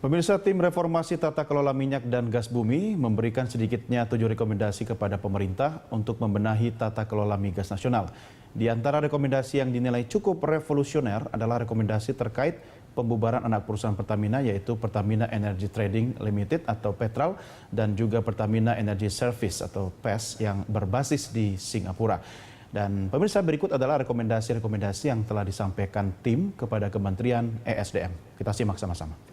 Pemirsa, tim reformasi tata kelola minyak dan gas bumi memberikan sedikitnya 7 rekomendasi kepada pemerintah untuk membenahi tata kelola migas nasional. Di antara rekomendasi yang dinilai cukup revolusioner adalah rekomendasi terkait pembubaran anak perusahaan Pertamina, yaitu Pertamina Energy Trading Limited atau Petral dan juga Pertamina Energy Service atau PES yang berbasis di Singapura. Dan pemirsa, berikut adalah rekomendasi-rekomendasi yang telah disampaikan tim kepada Kementerian ESDM. Kita simak sama-sama.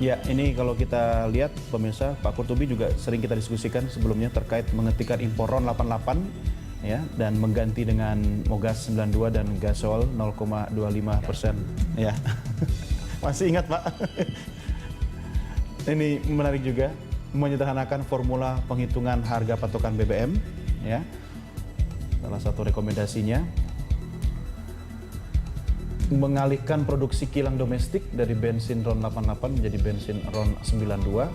Ya, ini kalau kita lihat pemirsa, Pak Kurtubi juga sering kita diskusikan sebelumnya terkait menghentikan impor RON 88 ya, dan mengganti dengan Mogas 92 dan Gasol 0,25% ya. Masih ingat, Pak? Ini menarik juga, menyederhanakan formula penghitungan harga patokan BBM ya. Salah satu rekomendasinya mengalihkan produksi kilang domestik dari bensin RON 88 menjadi bensin RON 92.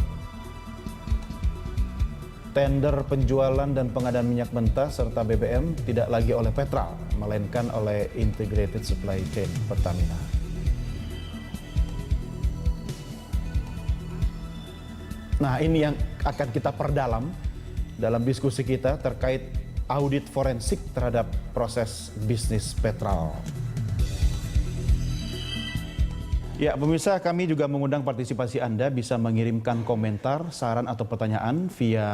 Tender penjualan dan pengadaan minyak mentah serta BBM tidak lagi oleh Petral, melainkan oleh Integrated Supply Chain Pertamina. Nah, ini yang akan kita perdalam dalam diskusi kita terkait audit forensik terhadap proses bisnis Petral. Ya, pemirsa, kami juga mengundang partisipasi Anda bisa mengirimkan komentar, saran atau pertanyaan via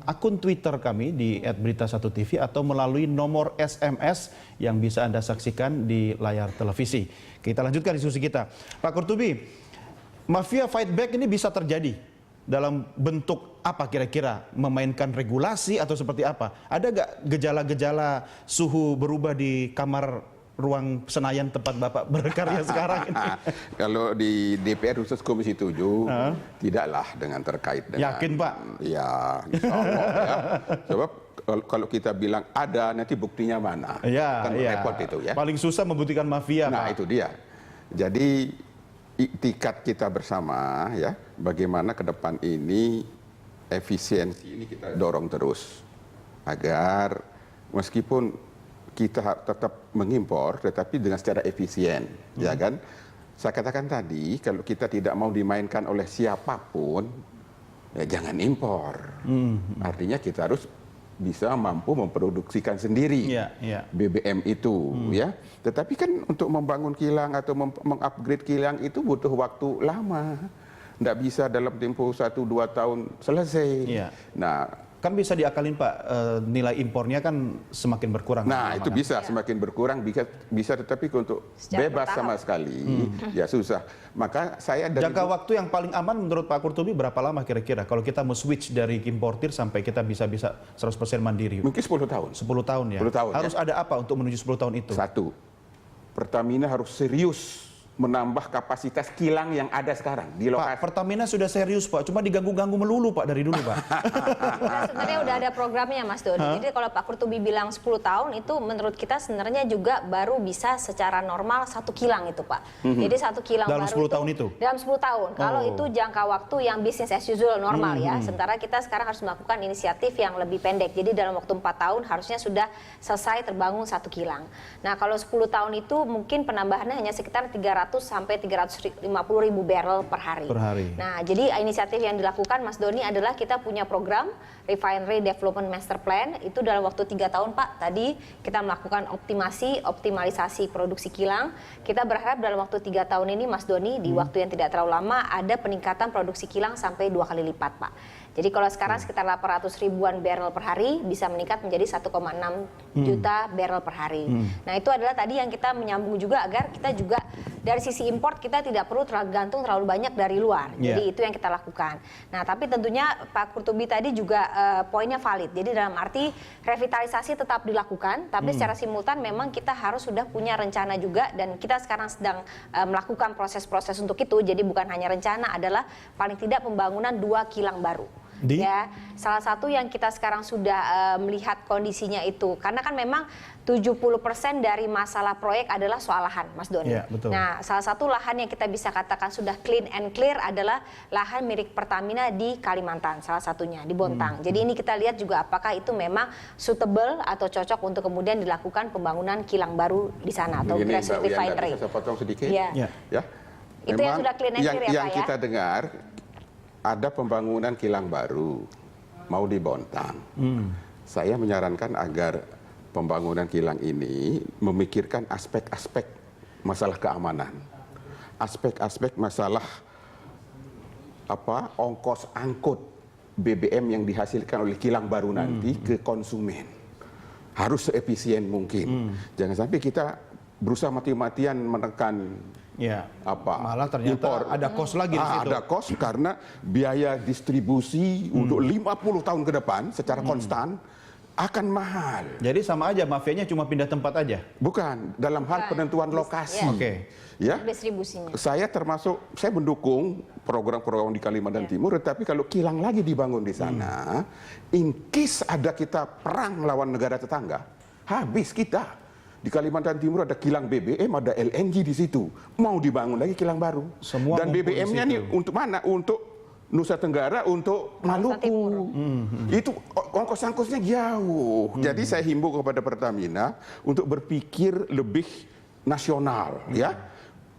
akun Twitter kami di @berita1tv atau melalui nomor SMS yang bisa Anda saksikan di layar televisi. Kita lanjutkan diskusi kita. Pak Kurtubi, mafia fight back ini bisa terjadi dalam bentuk apa kira-kira? Memainkan regulasi atau seperti apa? Ada nggak gejala-gejala suhu berubah di kamar ruang Senayan tempat Bapak berkarya sekarang ini? Kalau di DPR khusus Komisi 7, tidaklah dengan terkait dengan... Yakin, Pak? Ya, insya Allah ya. Sebab kalau kita bilang ada, nanti buktinya mana? Ya, kan ya. repot itu ya. Paling susah membuktikan mafia, Nah, Pak. itu dia. Jadi, iktikat kita bersama ya, bagaimana ke depan ini efisiensi ini kita dorong terus. Agar meskipun kita tetap mengimpor, tetapi dengan secara efisien, ya kan? Saya katakan tadi, kalau kita tidak mau dimainkan oleh siapapun, ya jangan impor. Artinya kita harus bisa mampu memproduksikan sendiri BBM itu, ya. Tetapi kan untuk membangun kilang atau mengupgrade kilang itu butuh waktu lama. Nggak bisa dalam tempo 1-2 tahun selesai. Nah, kan bisa diakalin, Pak, nilai impornya kan semakin berkurang. Nah, itu bisa semakin berkurang, bisa tetapi untuk bebas sama sekali, ya susah. Maka saya dari jangka waktu yang paling aman menurut Pak Kurtubi berapa lama kira-kira kalau kita mau switch dari importir sampai kita bisa 100% mandiri? Mungkin 10 tahun. 10 tahun ya? 10 tahun, harus ada apa untuk menuju 10 tahun itu? Satu, Pertamina harus serius menambah kapasitas kilang yang ada sekarang di lokasi. Pak, Pertamina sudah serius, Pak. Cuma diganggu-ganggu melulu, Pak, dari dulu, Pak. Nah, sebenarnya udah ada programnya, Mas Doni. Jadi kalau Pak Kurtubi bilang 10 tahun, itu menurut kita sebenarnya juga baru bisa secara normal 1 kilang itu, Pak. Jadi 1 kilang dalam baru 10 tahun itu? Dalam 10 tahun. Kalau itu jangka waktu yang business as usual normal ya. Sementara kita sekarang harus melakukan inisiatif yang lebih pendek. Jadi dalam waktu 4 tahun harusnya sudah selesai terbangun 1 kilang. Nah, kalau 10 tahun itu mungkin penambahannya hanya sekitar 300 sampai 350 ribu barrel per hari. Nah, jadi inisiatif yang dilakukan Mas Doni adalah kita punya program Refinery Development Master Plan. Itu dalam waktu 3 tahun, Pak. Tadi kita melakukan optimalisasi produksi kilang. Kita berharap dalam waktu 3 tahun ini, Mas Doni, di waktu yang tidak terlalu lama, ada peningkatan produksi kilang sampai 2 kali lipat, Pak. Jadi kalau sekarang sekitar 800 ribuan barrel per hari bisa meningkat menjadi 1,6 juta barrel per hari. Nah, itu adalah tadi yang kita menyambung juga agar kita juga dari sisi import kita tidak perlu tergantung terlalu banyak dari luar. Jadi itu yang kita lakukan. Nah, tapi tentunya Pak Kurtubi tadi juga poinnya valid. Jadi dalam arti revitalisasi tetap dilakukan, tapi secara simultan memang kita harus sudah punya rencana juga, dan kita sekarang sedang melakukan proses-proses untuk itu. Jadi bukan hanya rencana, adalah paling tidak pembangunan 2 kilang baru. Ya, salah satu yang kita sekarang sudah melihat kondisinya itu, karena kan memang 70% dari masalah proyek adalah soal lahan, Mas Doni. Ya, betul. Nah, salah satu lahan yang kita bisa katakan sudah clean and clear adalah lahan milik Pertamina di Kalimantan, salah satunya di Bontang. Jadi ini kita lihat juga apakah itu memang suitable atau cocok untuk kemudian dilakukan pembangunan kilang baru di sana atau Begini, grassroots Mbak Wiyanda, refinery. bisa saya potong sedikit? Iya. Ya. Itu yang sudah clean and clear ya, yang Pak, ya? kita dengar ada pembangunan kilang baru mau di Bontang. Saya menyarankan agar pembangunan kilang ini memikirkan aspek-aspek masalah keamanan, aspek-aspek masalah ongkos angkut BBM yang dihasilkan oleh kilang baru nanti ke konsumen. Harus seefisien mungkin. Jangan sampai kita berusaha mati-matian menekan malah ternyata impor. ada kos lagi di situ. Ada kos karena biaya distribusi untuk 50 tahun ke depan secara konstan akan mahal. Jadi sama aja mafianya cuma pindah tempat aja. Bukan, dalam hal penentuan lokasi. Oke. Ya. Distribusinya. Saya mendukung program-program di Kalimantan Timur, tetapi kalau kilang lagi dibangun di sana, in case ada kita perang lawan negara tetangga, habis kita. Di Kalimantan Timur ada kilang BBM, ada LNG di situ. Mau dibangun lagi kilang baru. Semua dan ngumpul di BBM-nya situ. nih untuk mana? Untuk Nusa Tenggara, untuk Maluku. Itu ongkos-ongkosnya jauh. Jadi saya himbau kepada Pertamina untuk berpikir lebih nasional, ya.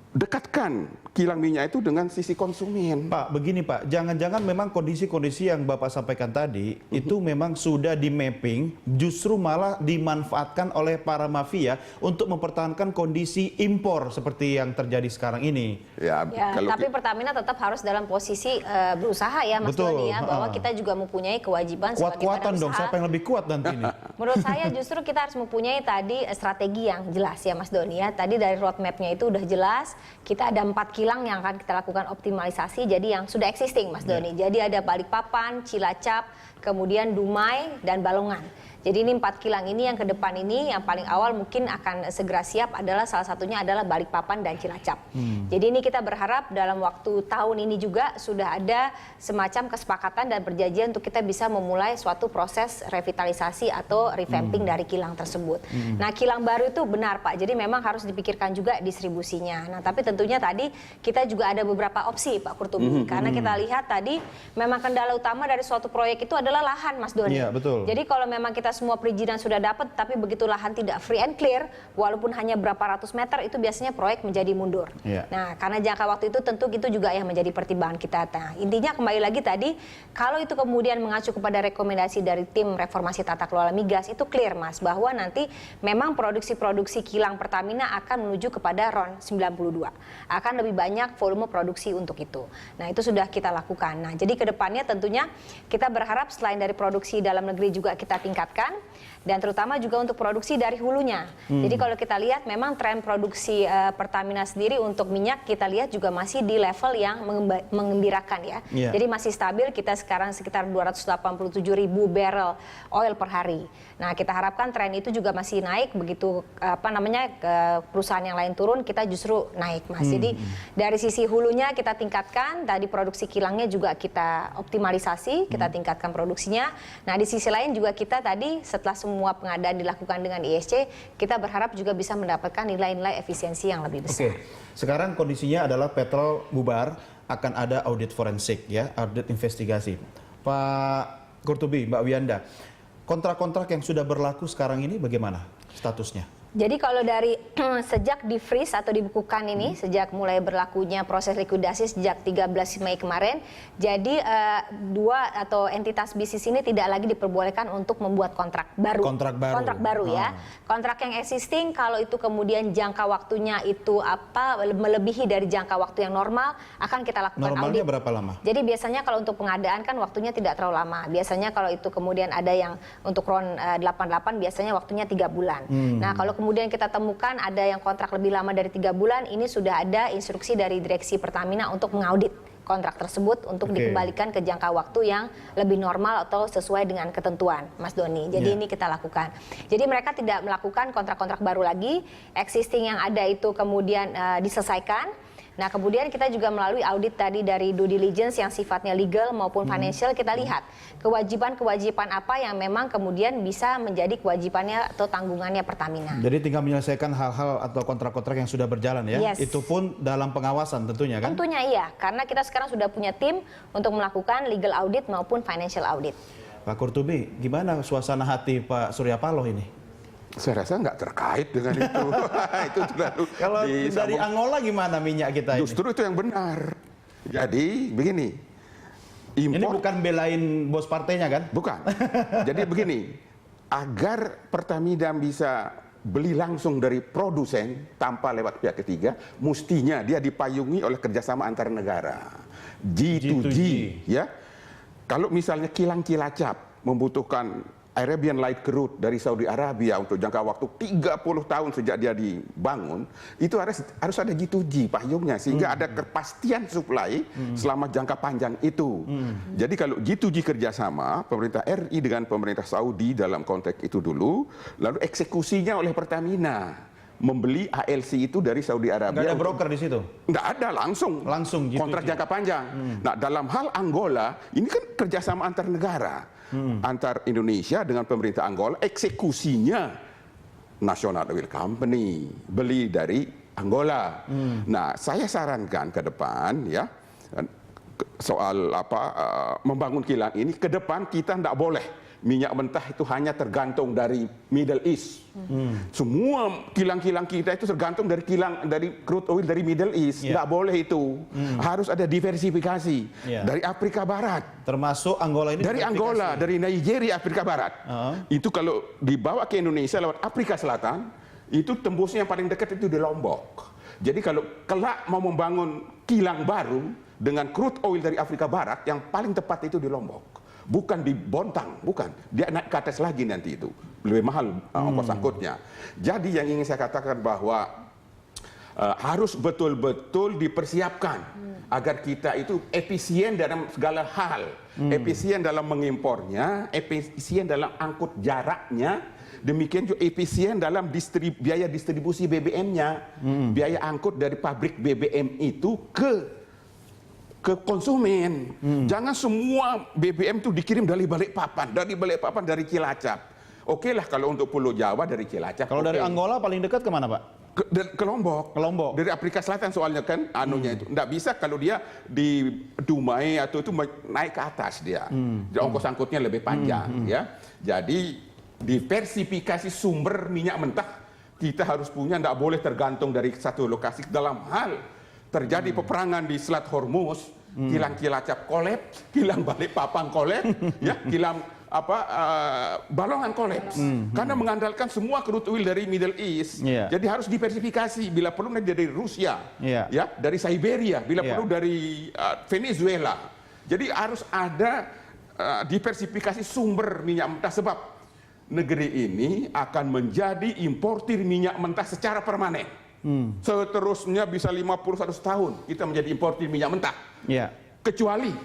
Dekatkan kilang minyak itu dengan sisi konsumen. Pak, begini Pak, jangan-jangan memang kondisi-kondisi yang Bapak sampaikan tadi itu memang sudah di mapping, justru malah dimanfaatkan oleh para mafia untuk mempertahankan kondisi impor seperti yang terjadi sekarang ini. Ya, tapi Pertamina tetap harus dalam posisi berusaha ya, Mas Doni, ya, bahwa kita juga mempunyai kewajiban sebagai Kuat-kuatan dong, usaha. siapa yang lebih kuat nanti ini? Menurut saya justru kita harus mempunyai tadi strategi yang jelas ya, Mas Doni, ya. Tadi dari roadmap-nya itu udah jelas. Kita ada 4 kilang yang akan kita lakukan optimalisasi, jadi yang sudah existing, Mas Doni. Jadi ada Balikpapan, Cilacap, kemudian Dumai, dan Balongan. Jadi ini 4 kilang ini yang ke depan ini yang paling awal mungkin akan segera siap adalah salah satunya adalah Balikpapan dan Cilacap. Jadi ini kita berharap dalam waktu tahun ini juga sudah ada semacam kesepakatan dan perjanjian untuk kita bisa memulai suatu proses revitalisasi atau revamping dari kilang tersebut. Nah, kilang baru itu benar Pak, jadi memang harus dipikirkan juga distribusinya. Nah, tapi tentunya tadi kita juga ada beberapa opsi Pak Kurtubi, karena kita lihat tadi memang kendala utama dari suatu proyek itu adalah lahan, Mas Doni. Iya, betul. Jadi kalau memang kita semua perizinan sudah dapat, tapi begitu lahan tidak free and clear, walaupun hanya berapa ratus meter, itu biasanya proyek menjadi mundur. Iya. Nah, karena jangka waktu itu tentu itu juga yang menjadi pertimbangan kita. Nah, intinya kembali lagi tadi, kalau itu kemudian mengacu kepada rekomendasi dari tim reformasi tata kelola migas, itu clear Mas, bahwa nanti memang produksi-produksi kilang Pertamina akan menuju kepada RON 92. Akan lebih banyak volume produksi untuk itu. Nah, itu sudah kita lakukan. Nah, jadi ke depannya tentunya kita berharap selain dari produksi dalam negeri juga kita tingkatkan, dan terutama juga untuk produksi dari hulunya. Jadi kalau kita lihat memang tren produksi Pertamina sendiri untuk minyak kita lihat juga masih di level yang mengembirakan ya. Yeah. Jadi masih stabil, kita sekarang sekitar 287.000 barrel oil per hari. Nah, kita harapkan tren itu juga masih naik, begitu perusahaan yang lain turun kita justru naik Mas. Jadi dari sisi hulunya kita tingkatkan, tadi produksi kilangnya juga kita optimalisasi, kita tingkatkan produksinya. Nah, di sisi lain juga kita tadi setelah semua pengadaan dilakukan dengan ISC, kita berharap juga bisa mendapatkan nilai-nilai efisiensi yang lebih besar. Oke, sekarang kondisinya adalah Petrol bubar, akan ada audit forensik ya, audit investigasi. Pak Kurtubi, Mbak Wiyanda, kontrak-kontrak yang sudah berlaku sekarang ini bagaimana statusnya? Jadi kalau dari sejak di freeze atau dibekukan ini, sejak mulai berlakunya proses likuidasi sejak 13 Mei kemarin, jadi dua atau entitas bisnis ini tidak lagi diperbolehkan untuk membuat kontrak baru. Kontrak baru Ya. Kontrak yang existing kalau itu kemudian jangka waktunya itu melebihi dari jangka waktu yang normal, akan kita lakukan Normalnya audit. berapa lama? Jadi biasanya kalau untuk pengadaan kan waktunya tidak terlalu lama. Biasanya kalau itu kemudian ada yang untuk RON 88 biasanya waktunya 3 bulan. Nah, kalau kemudian kita temukan ada yang kontrak lebih lama dari 3 bulan, ini sudah ada instruksi dari Direksi Pertamina untuk mengaudit kontrak tersebut untuk dikembalikan ke jangka waktu yang lebih normal atau sesuai dengan ketentuan, Mas Doni. Jadi ini kita lakukan. Jadi mereka tidak melakukan kontrak-kontrak baru lagi, existing yang ada itu kemudian diselesaikan. Nah, kemudian kita juga melalui audit tadi dari due diligence yang sifatnya legal maupun financial, kita lihat kewajiban-kewajiban apa yang memang kemudian bisa menjadi kewajibannya atau tanggungannya Pertamina. Jadi tinggal menyelesaikan hal-hal atau kontrak-kontrak yang sudah berjalan ya. Yes. Itu pun dalam pengawasan tentunya kan? Tentunya iya, karena kita sekarang sudah punya tim untuk melakukan legal audit maupun financial audit. Pak Qurtubi, gimana suasana hati Pak Surya Paloh ini? Saya rasa nggak terkait dengan itu. Itu terlalu Kalau dari disambung. Angola gimana minyak kita ini? Justru itu yang benar. Jadi begini, Ini impor bukan belain bos partainya kan? bukan. Jadi begini, agar Pertamina bisa beli langsung dari produsen tanpa lewat pihak ketiga, mestinya dia dipayungi oleh kerjasama antar negara, G2G, ya. Kalau misalnya kilang Cilacap membutuhkan Arabian Light Crude dari Saudi Arabia untuk jangka waktu 30 tahun sejak dia dibangun, itu harus ada G2G payungnya sehingga ada kepastian supply selama jangka panjang itu. Jadi kalau G2G kerjasama pemerintah RI dengan pemerintah Saudi dalam konteks itu dulu, lalu eksekusinya oleh Pertamina membeli ALC itu dari Saudi Arabia. Nggak ada broker di situ? Nggak ada, langsung G2G. kontrak jangka panjang. Nah, dalam hal Angola ini kan kerjasama antar negara, antar Indonesia dengan pemerintah Angola, eksekusinya National Oil Company beli dari Angola. Nah, saya sarankan ke depan ya soal membangun kilang ini, ke depan kita tidak boleh minyak mentah itu hanya tergantung dari Middle East. Semua kilang-kilang kita itu tergantung dari crude oil dari Middle East. Nggak boleh itu. Harus ada diversifikasi dari Afrika Barat. Termasuk Angola ini? Dari Angola, dari Nigeria, Afrika Barat. Itu kalau dibawa ke Indonesia lewat Afrika Selatan, itu tembusnya yang paling dekat itu di Lombok. Jadi kalau kelak mau membangun kilang baru dengan crude oil dari Afrika Barat, yang paling tepat itu di Lombok. Bukan di Bontang, bukan. Dia naik ke atas lagi nanti itu. Lebih mahal ongkos angkutnya. Jadi yang ingin saya katakan bahwa harus betul-betul dipersiapkan agar kita itu efisien dalam segala hal. Efisien dalam mengimpornya, efisien dalam angkut jaraknya, demikian juga efisien dalam biaya distribusi BBM-nya. Biaya angkut dari pabrik BBM itu ke konsumen. Jangan semua BBM itu dikirim dari Balikpapan, dari Cilacap. Oke lah kalau untuk Pulau Jawa dari Cilacap. Kalau dari Angola paling dekat kemana Pak? Ke Lombok. Ke Lombok. Dari Afrika Selatan soalnya kan anunya itu. Nggak bisa kalau dia di Dumai atau itu naik ke atas dia. Jadi ongkos angkutnya lebih panjang ya. Jadi diversifikasi sumber minyak mentah kita harus punya, nggak boleh tergantung dari satu lokasi. Dalam hal terjadi peperangan di Selat Hormuz, kilang Cilacap kolaps, kilang Balikpapan kolaps, ya, kilang Balongan kolaps, karena mengandalkan semua crude oil dari Middle East. Jadi harus diversifikasi, bila perlu dari Rusia, ya, dari Siberia, bila perlu dari Venezuela. Jadi harus ada diversifikasi sumber minyak mentah, sebab negeri ini akan menjadi importir minyak mentah secara permanen. Seterusnya bisa 50-100 tahun kita menjadi importir minyak mentah. Kecuali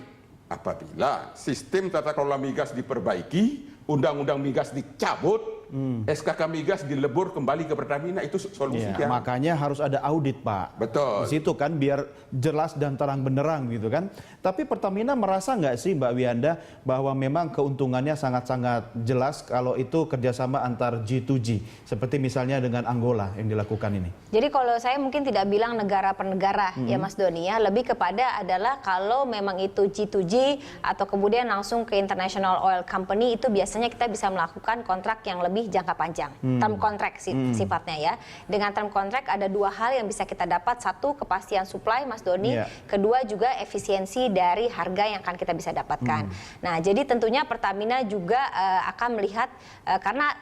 apabila sistem tata kelola migas diperbaiki, undang-undang migas dicabut, SKK migas dilebur kembali ke Pertamina, itu solusinya. Makanya harus ada audit Pak. Betul. Di situ kan biar jelas dan terang benderang gitu kan. Tapi Pertamina merasa nggak sih Mbak Wiyanda bahwa memang keuntungannya sangat-sangat jelas kalau itu kerjasama antar G2G, seperti misalnya dengan Angola yang dilakukan ini? Jadi kalau saya mungkin tidak bilang negara per negara ya Mas Doni ya, lebih kepada adalah kalau memang itu G2G atau kemudian langsung ke International Oil Company, itu biasanya kita bisa melakukan kontrak yang lebih jangka panjang, term contract sifatnya ya. Dengan term contract ada dua hal yang bisa kita dapat, satu kepastian supply Mas Doni, kedua juga efisiensi dari harga yang akan kita bisa dapatkan. Nah jadi tentunya Pertamina juga akan melihat karena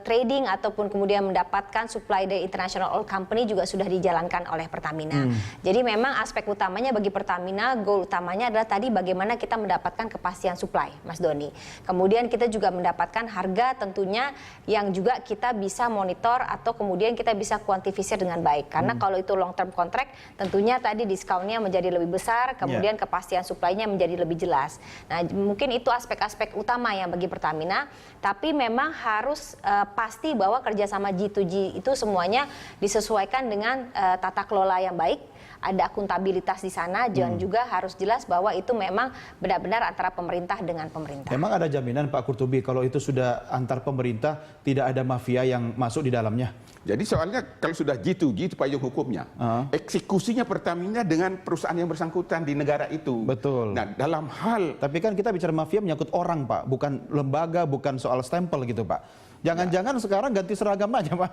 trading ataupun kemudian mendapatkan supply dari International Oil Company juga sudah dijalankan oleh Pertamina. Jadi memang aspek utamanya bagi Pertamina, goal utamanya adalah tadi bagaimana kita mendapatkan kepastian supply Mas Doni. Kemudian kita juga mendapatkan harga tentunya yang juga kita bisa monitor atau kemudian kita bisa kuantifisir dengan baik. Karena kalau itu long term contract, tentunya tadi diskonnya menjadi lebih besar, kemudian kepastian supply-nya menjadi lebih jelas. Nah, mungkin itu aspek-aspek utama yang bagi Pertamina, tapi memang harus pasti bahwa kerjasama G2G itu semuanya disesuaikan dengan tata kelola yang baik, ada akuntabilitas di sana, dan juga harus jelas bahwa itu memang benar-benar antara pemerintah dengan pemerintah. Memang ada jaminan Pak Kurtubi kalau itu sudah antar pemerintah, tidak ada mafia yang masuk di dalamnya? Jadi soalnya kalau sudah G2G itu payung hukumnya. Eksekusinya Pertamina dengan perusahaan yang bersangkutan di negara itu. Betul. Nah, dalam hal Tapi kan kita bicara mafia menyangkut orang, Pak, bukan lembaga, bukan soal stempel gitu, Pak. Jangan-jangan sekarang ganti seragam aja, Pak.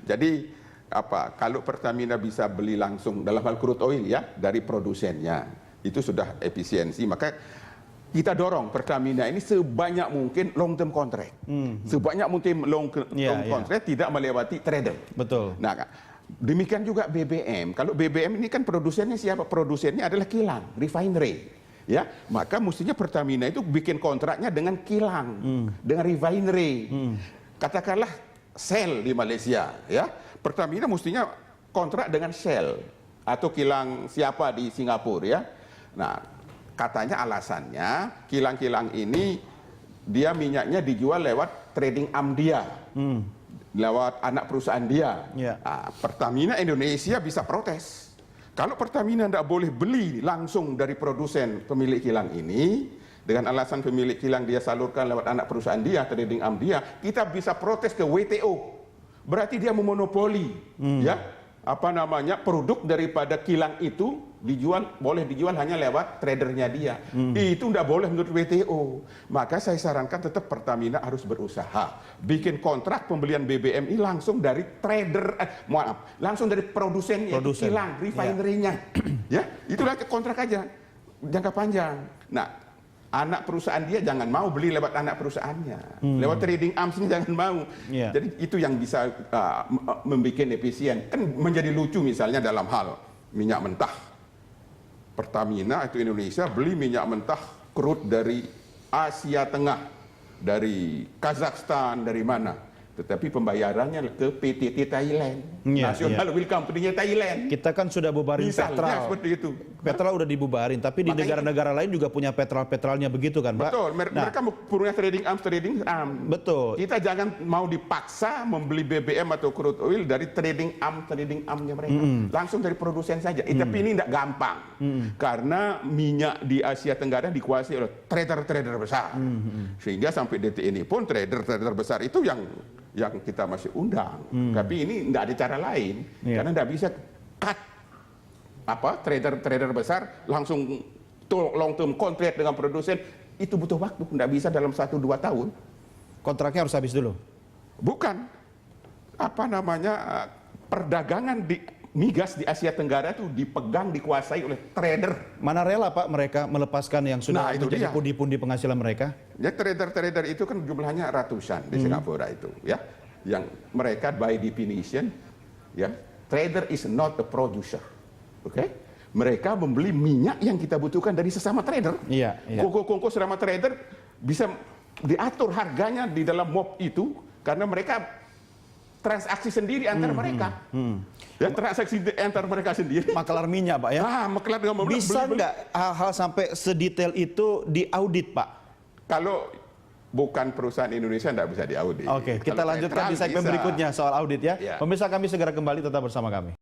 jadi kalau Pertamina bisa beli langsung dalam hal crude oil ya dari produsennya, itu sudah efisiensi, maka kita dorong Pertamina ini sebanyak mungkin long term contract. Sebanyak mungkin long term contract, tidak melewati trader. Betul. Nah, demikian juga BBM. Kalau BBM ini kan produsennya siapa? Produsennya adalah kilang, refinery. Ya, maka mestinya Pertamina itu bikin kontraknya dengan kilang, dengan refinery. Katakanlah Shell di Malaysia, ya. Pertamina mestinya kontrak dengan Shell atau kilang siapa di Singapura, ya. Nah, katanya alasannya kilang-kilang ini dia minyaknya dijual lewat trading arm dia, lewat anak perusahaan dia. Nah, Pertamina Indonesia bisa protes. Kalau Pertamina tidak boleh beli langsung dari produsen pemilik kilang ini, dengan alasan pemilik kilang dia salurkan lewat anak perusahaan dia, trading arm dia, kita bisa protes ke WTO. Berarti dia memonopoli, ya, produk daripada kilang itu boleh dijual hanya lewat tradernya dia. Itu tidak boleh menurut WTO. Maka saya sarankan tetap Pertamina harus berusaha bikin kontrak pembelian BBM ini langsung dari langsung dari produsennya, kilang, refinery-nya. Ya, itulah kontrak aja jangka panjang. Nah, anak perusahaan dia jangan mau beli lewat anak perusahaannya, lewat trading arms-nya jangan mau. Jadi itu yang bisa membuat efisien. Kan menjadi lucu misalnya dalam hal minyak mentah. Pertamina itu Indonesia beli minyak mentah crude dari Asia Tengah, dari Kazakhstan, dari mana. Tetapi pembayarannya ke PTT Thailand, National Oil Company-nya Thailand. Kita kan sudah bubarin misalnya Petral. Seperti itu. Petral udah dibubarin, tapi di negara-negara lain juga punya petralnya begitu kan, Pak? Betul, mereka punya trading arm. Betul. Kita jangan mau dipaksa membeli BBM atau crude oil dari trading armnya mereka. Langsung dari produsen saja. Tapi ini tidak gampang. Karena minyak di Asia Tenggara dikuasai oleh trader-trader besar. Sehingga sampai detik ini pun trader-trader besar itu yang kita masih undang. Tapi ini tidak ada cara lain. Karena tidak bisa cut trader besar langsung long term contract dengan produsen, itu butuh waktu, tidak bisa dalam 1-2 tahun. Kontraknya harus habis dulu? Bukan. Perdagangan di migas di Asia Tenggara itu dikuasai oleh trader. Mana rela Pak mereka melepaskan yang sudah menjadi pundi-pundi penghasilan mereka? Ya, trader itu kan jumlahnya ratusan di Singapura itu, ya. Yang mereka by definition, ya, trader is not a producer. Oke? Mereka membeli minyak yang kita butuhkan dari sesama trader. Kongko sesama trader bisa diatur harganya di dalam MOP itu karena mereka transaksi sendiri antar mereka. Ya, transaksi antar mereka sendiri. Maklar minyak, Pak, ya? Maklar dengan bisa nggak hal-hal sampai sedetail itu diaudit, Pak? Kalau bukan perusahaan Indonesia tidak bisa diaudit. Oke, kita lanjutkan di segmen berikutnya soal audit, ya. Pemirsa, kami segera kembali, tetap bersama kami.